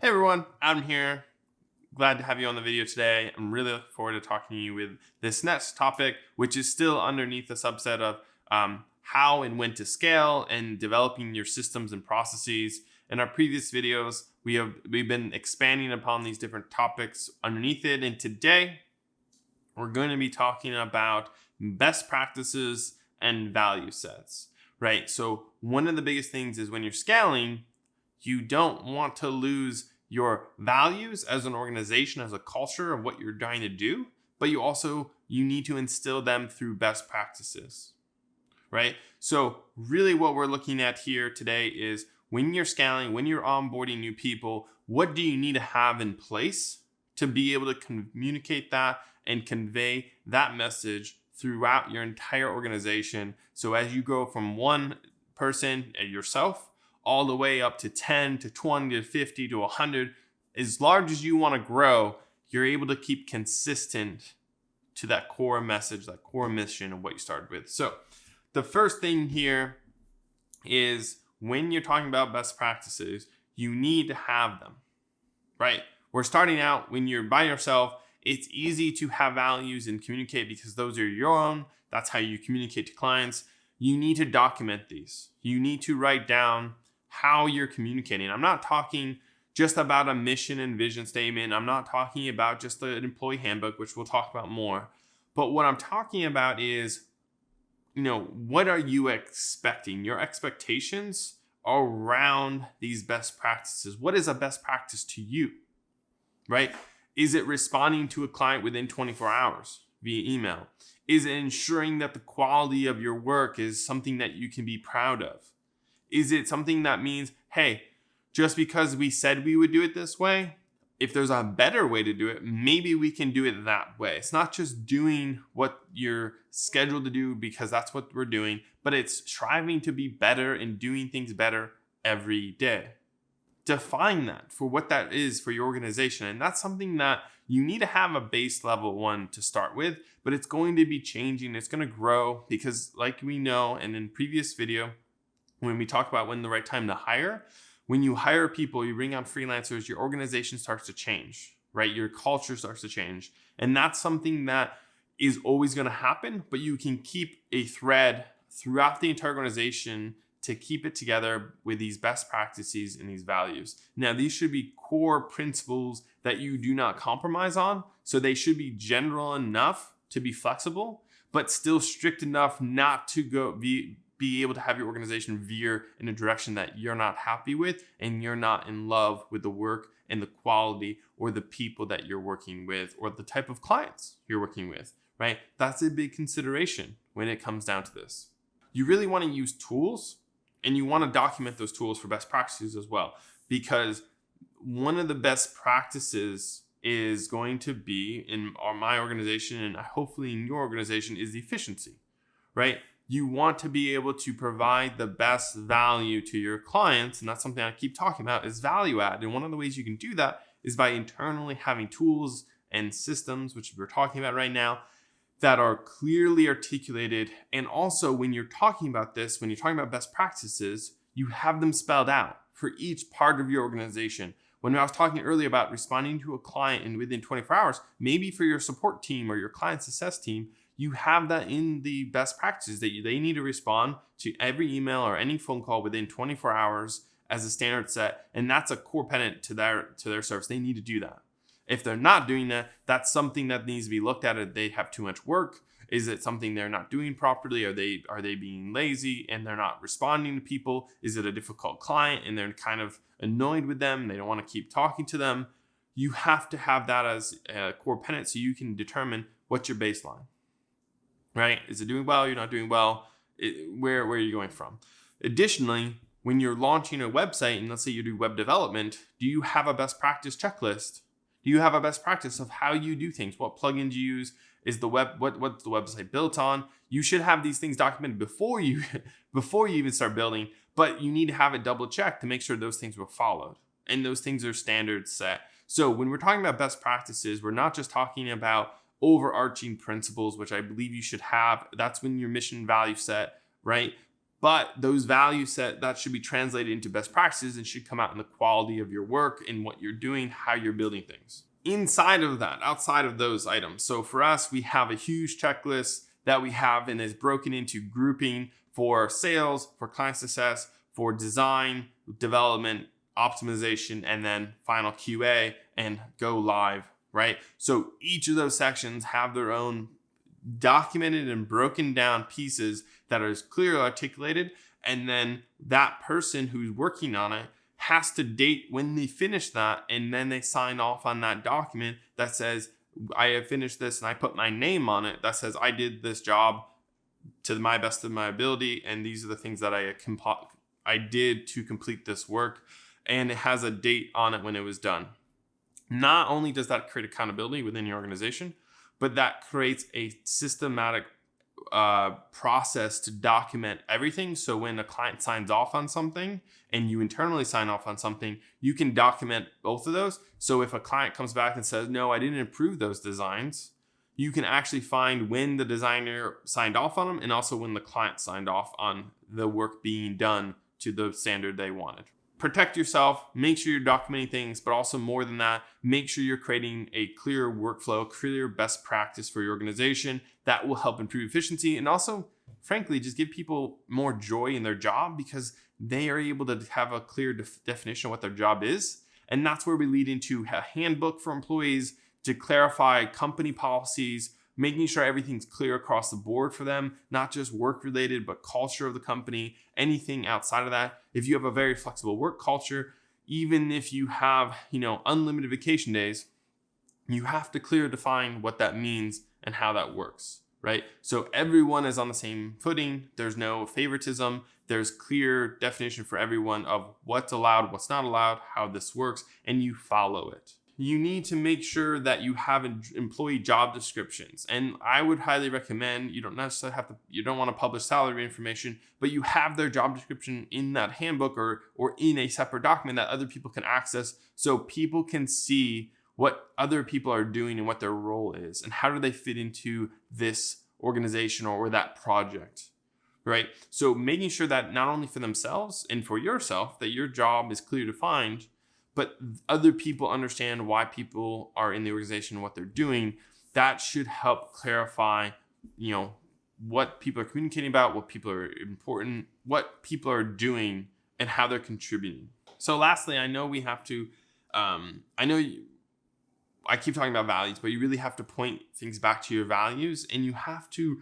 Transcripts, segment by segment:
Hey everyone, Adam here. Glad to have you on the video today. I'm really looking forward to talking to you with this next topic, which is still underneath the subset of how and when to scale and developing your systems and processes. In our previous videos, we've been expanding upon these different topics underneath it, and today we're going to be talking about best practices and value sets, right? So one of the biggest things is when you're scaling, you don't want to lose your values as an organization, as a culture of what you're trying to do, but you need to instill them through best practices, right? So really what we're looking at here today is when you're scaling, when you're onboarding new people, what do you need to have in place to be able to communicate that and convey that message throughout your entire organization? So as you go from one person, yourself, all the way up to 10 to 20 to 50 to 100, as large as you want to grow, you're able to keep consistent to that core message, that core mission of what you started with. So the first thing here is when you're talking about best practices, you need to have them, right? We're starting out when you're by yourself. It's easy to have values and communicate because those are your own. That's how you communicate to clients. You need to document these. You need to write down how you're communicating. I'm not talking just about a mission and vision statement. I'm not talking about just the employee handbook, which we'll talk about more. But what I'm talking about is, what are you expecting? Your expectations around these best practices. What is a best practice to you, right? Is it responding to a client within 24 hours via email? Is it ensuring that the quality of your work is something that you can be proud of? Is it something that means, hey, just because we said we would do it this way, if there's a better way to do it, maybe we can do it that way. It's not just doing what you're scheduled to do because that's what we're doing, but it's striving to be better and doing things better every day. Define that for what that is for your organization. And that's something that you need to have a base level one to start with, but it's going to be changing. It's going to grow because like we know, and in previous video, when we talk about when the right time to hire, when you hire people, you bring on freelancers, your organization starts to change, right? Your culture starts to change. And that's something that is always going to happen, but you can keep a thread throughout the entire organization to keep it together with these best practices and these values. Now, these should be core principles that you do not compromise on. So they should be general enough to be flexible, but still strict enough not to be able to have your organization veer in a direction that you're not happy with and you're not in love with the work and the quality or the people that you're working with or the type of clients you're working with, right? That's a big consideration when it comes down to this. You really want to use tools and you want to document those tools for best practices as well, because one of the best practices is going to be in my organization and hopefully in your organization is efficiency, right? You want to be able to provide the best value to your clients. And that's something I keep talking about is value add. And one of the ways you can do that is by internally having tools and systems, which we're talking about right now, that are clearly articulated. And also when you're talking about this, when you're talking about best practices, you have them spelled out for each part of your organization. When I was talking earlier about responding to a client and within 24 hours, maybe for your support team or your client success team, you have that in the best practices that they need to respond to every email or any phone call within 24 hours as a standard set. And that's a core tenet to their service. They need to do that. If they're not doing that, that's something that needs to be looked at. If they have too much work, is it something they're not doing properly? Are they being lazy and they're not responding to people? Is it a difficult client and they're kind of annoyed with them? They don't want to keep talking to them. You have to have that as a core tenet so you can determine what's your baseline. Right? Is it doing well? You're not doing well? Where are you going from? Additionally, when you're launching a website, and let's say you do web development, do you have a best practice checklist? Do you have a best practice of how you do things? What plugins you use? Is the what's the website built on? You should have these things documented before you even start building, but you need to have it double checked to make sure those things were followed. And those things are standard set. So when we're talking about best practices, we're not just talking about overarching principles, which I believe you should have. That's when your mission value set, right? But those values set that should be translated into best practices and should come out in the quality of your work and what you're doing, how you're building things. Inside of that, outside of those items. So for us, we have a huge checklist that we have and is broken into grouping for sales, for client success, for design, development, optimization, and then final QA and go live, right? So each of those sections have their own documented and broken down pieces that are clearly articulated. And then that person who's working on it has to date when they finish that. And then they sign off on that document that says, I have finished this, and I put my name on it that says I did this job to my best of my ability. And these are the things that I did to complete this work. And it has a date on it when it was done. Not only does that create accountability within your organization, but that creates a systematic process to document everything. So when a client signs off on something and you internally sign off on something, you can document both of those. So if a client comes back and says, no, I didn't approve those designs, you can actually find when the designer signed off on them and also when the client signed off on the work being done to the standard they wanted. Protect yourself, make sure you're documenting things, but also more than that, make sure you're creating a clear workflow, clear best practice for your organization that will help improve efficiency and also, frankly, just give people more joy in their job because they are able to have a clear definition of what their job is. And that's where we lead into a handbook for employees to clarify company policies, making sure everything's clear across the board for them, not just work related, but culture of the company, anything outside of that. If you have a very flexible work culture, even if you have, unlimited vacation days, you have to clearly define what that means and how that works, right? So everyone is on the same footing. There's no favoritism. There's clear definition for everyone of what's allowed, what's not allowed, how this works, and you follow it. You need to make sure that you have employee job descriptions. And I would highly recommend, you don't necessarily you don't want to publish salary information, but you have their job description in that handbook or in a separate document that other people can access so people can see what other people are doing and what their role is and how do they fit into this organization or that project, right? So making sure that not only for themselves and for yourself, that your job is clearly defined, but other people understand why people are in the organization and what they're doing. That should help clarify, what people are communicating about, what people are important, what people are doing, and how they're contributing. So lastly, I know we have to, I keep talking about values, but you really have to point things back to your values, and you have to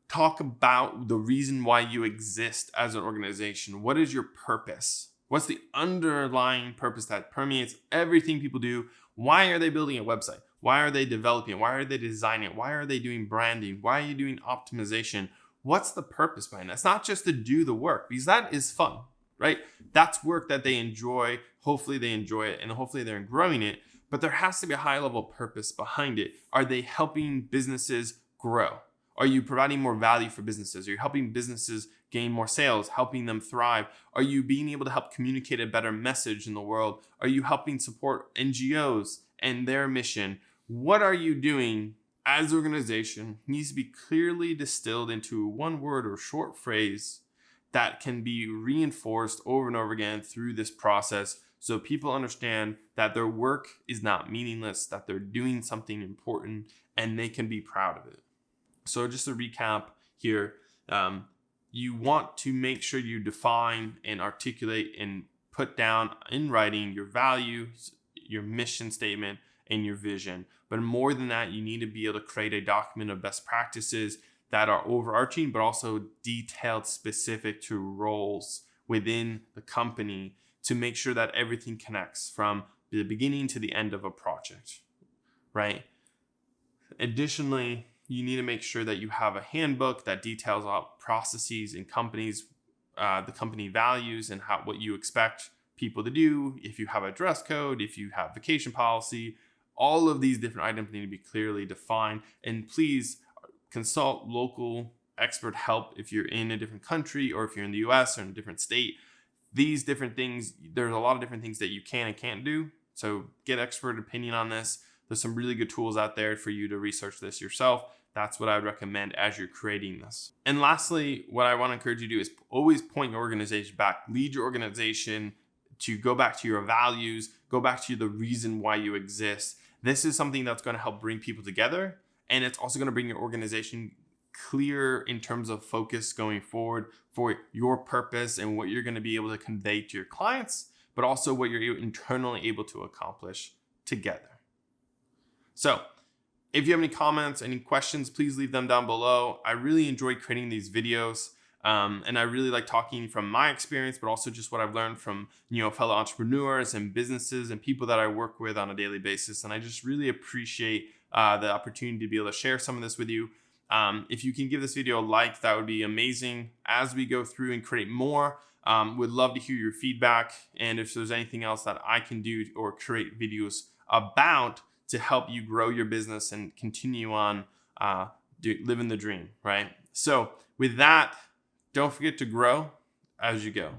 talk about the reason why you exist as an organization. What is your purpose? What's the underlying purpose that permeates everything people do? Why are they building a website? Why are they developing it? Why are they designing it? Why are they doing branding? Why are you doing optimization? What's the purpose behind that? It's not just to do the work, because that is fun, right? That's work that they enjoy. Hopefully they enjoy it and hopefully they're growing it, but there has to be a high level purpose behind it. Are they helping businesses grow? Are you providing more value for businesses? Are you helping businesses gain more sales, helping them thrive? Are you being able to help communicate a better message in the world? Are you helping support NGOs and their mission? What are you doing as an organization? It needs to be clearly distilled into one word or short phrase that can be reinforced over and over again through this process so people understand that their work is not meaningless, that they're doing something important, and they can be proud of it. So just to recap here, you want to make sure you define and articulate and put down in writing your values, your mission statement, and your vision. But more than that, you need to be able to create a document of best practices that are overarching, but also detailed, specific to roles within the company to make sure that everything connects from the beginning to the end of a project, right? Additionally, you need to make sure that you have a handbook that details out processes in companies, the company values and what you expect people to do. If you have a dress code, if you have vacation policy, all of these different items need to be clearly defined. And please consult local expert help if you're in a different country or if you're in the US or in a different state. These different things, there's a lot of different things that you can and can't do. So get expert opinion on this. There's some really good tools out there for you to research this yourself. that's what I would recommend as you're creating this. And lastly, what I want to encourage you to do is always point your organization back, lead your organization to go back to your values, go back to the reason why you exist. This is something that's going to help bring people together. And it's also going to bring your organization clear in terms of focus going forward for your purpose and what you're going to be able to convey to your clients, but also what you're internally able to accomplish together. So if you have any comments, any questions, please leave them down below. I really enjoy creating these videos. And I really like talking from my experience, but also just what I've learned from, fellow entrepreneurs and businesses and people that I work with on a daily basis. And I just really appreciate the opportunity to be able to share some of this with you. If you can give this video a like, that would be amazing. As we go through and create more, would love to hear your feedback. And if there's anything else that I can do or create videos about to help you grow your business and continue on living the dream, right? So with that, don't forget to grow as you go.